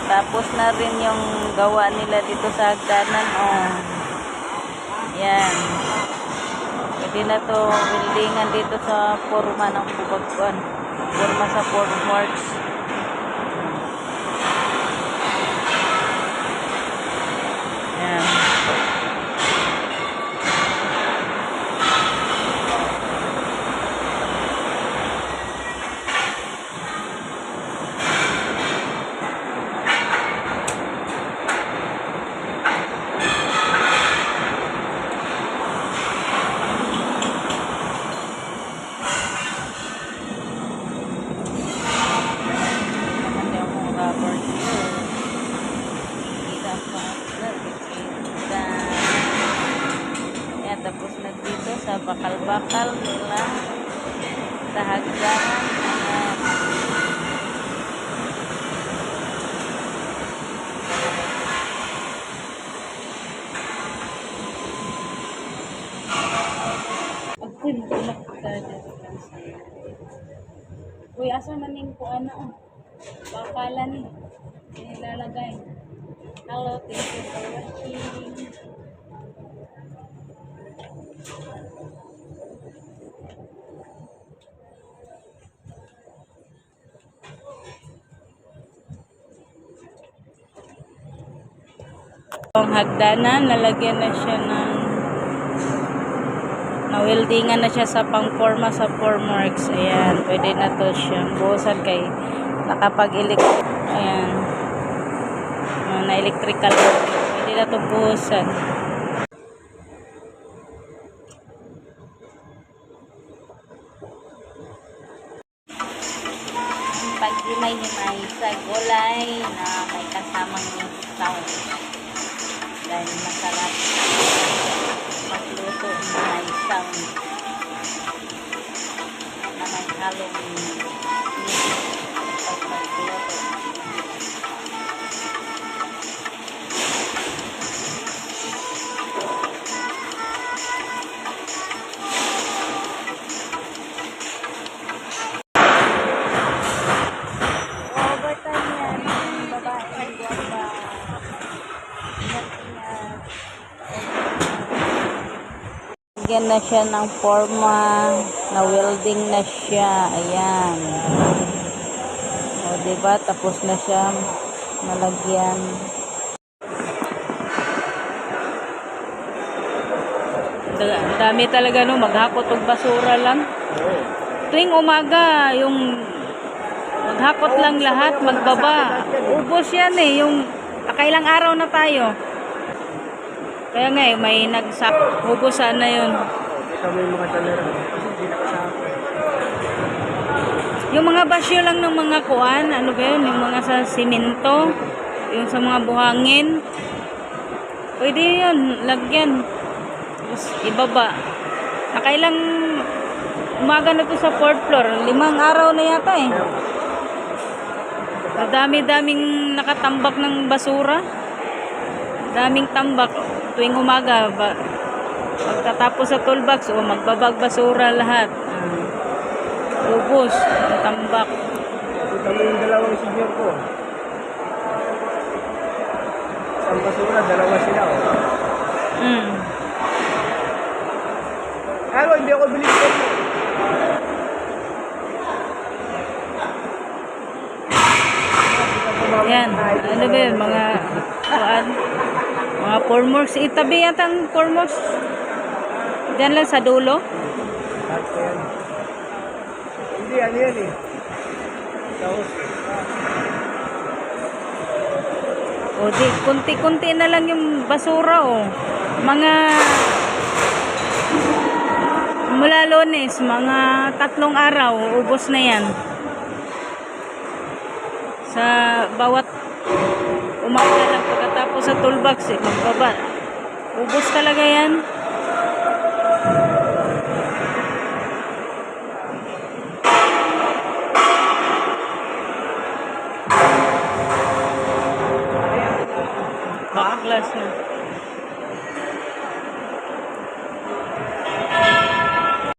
Tapos na rin yung gawa nila dito sa hagdanan. Oh. Yan. Pwede na to buildingan dito sa forma ng bubagkuan. Forma sa formworks. Yan. Tapos na dito sa bakal-bakal nila sa hagdanan. Uy, asa maning ko ano? Bakalan nilalagay. Hello, thank you for watching. Ang hagdanan, nalagyan na siya ng na-weldingan na siya sa pangforma sa formworks. Ayan, pwede na to siya buhusan kay nakapag-electric. Ayan, na-electrical. Pwede na to buhusan. Paghimay-himay sa gulay na may kasamang sound. Dahil masarap magluto na may sound na may halong pag magluto. Overtime yan, babae, guwapa. Lagyan na siya ng forma, na welding na siya. Ayan. O, diba? Tapos na siya nalagyan. Dami talaga no, maghakot og basura lang. Tuwing umaga, yung maghakot lang lahat, magbaba. Ubos yan eh, yung kailang araw na tayo. Kaya nga eh, may hubusan na yun. Yung mga basyo lang ng mga kuan, ano ba yun? Yung mga sa simento, yung sa mga buhangin. Pwede yun, lagyan. Tapos ibaba. Nakailang umaga na to sa 4th floor. 5 araw na yata eh. Dami-daming nakatambak ng basura. Daming tambak. Tuwing umaga, pagkatapos sa toolbox, o magbabag basura lahat. Ubos, tambak. Ito mo yung dalawang senior ko. Isang basura, dalawa sila. Pero hindi ako bilis ko. Yan, ano ba yun, mga formworks, itabi yata ang formworks dyan lang sa dulo. Hindi, ano yan eh. O di, kunti-kunti na lang yung basura o. Mga mula Lunes, mga 3 araw, ubos na yan. Sa bawat umaga lang pagkatapos sa toolbox eh, magbaba. Ubos talaga yan.